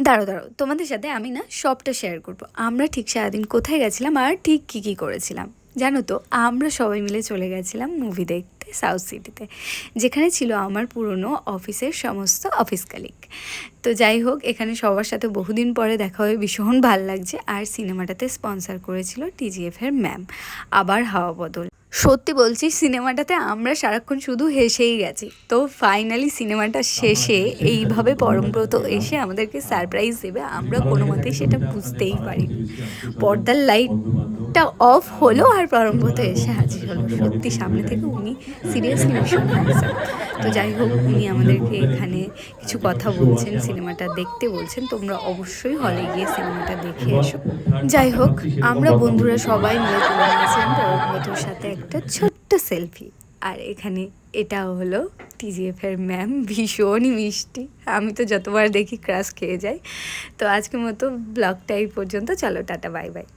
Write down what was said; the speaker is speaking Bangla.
দাঁড়াও দাঁড়াও, তোমাদের সাথে আমি না সবটা শেয়ার করব। আমরা ঠিক সারাদিন কোথায় গেছিলাম আর ঠিক কী করেছিলাম জানো তো? আমরা সবাই মিলে চলে গেছিলাম মুভি দেখতে সাউথ সিটিতে, যেখানে ছিল আমার পুরনো অফিসের সমস্ত অফিস কালিগ। তো যাই হোক, এখানে সবার সাথে বহুদিন পরে দেখা হয়ে ভীষণ ভাল লাগছে। আর সিনেমাটাতে স্পন্সর করেছিল টিজিএফের ম্যাম। আবার হাওয়া বদল। সত্যি বলছি, সিনেমাটাতে আমরা সারাক্ষণ শুধু হেসেই গেছি। তো ফাইনালি সিনেমাটা শেষে এইভাবে পরমব্রত এসে আমাদেরকে সারপ্রাইজ দেবে, আমরা কোনো মতেই সেটা বুঝতেই পারিনি। পর্দার লাইটটা অফ হলো আর পরমব্রত এসে হাজির হলো। সত্যি সামনে থেকে উনি সিরিয়াসলি ভীষণ হ্যান্ডসাম। তো যাই হোক, উনি আমাদেরকে এখানে কিছু কথা বলছেন, সিনেমাটা দেখতে বলছেন। তোমরা অবশ্যই হলে গিয়ে সিনেমাটা দেখে এসো। যাই হোক, আমরা বন্ধুরা সবাই মিলে তুলে নিয়েছিলাম পরমব্রতর সাথে একটা ছোট্ট সেলফি। আর এখানে এটা হলো টিজিএফের ম্যাম, ভীষণই মিষ্টি। আমি তো যতবার দেখি ক্রাশ খেয়ে যাই। তো আজকের মতো ব্লগটা এই পর্যন্ত। চলো, টাটা, বাই বাই।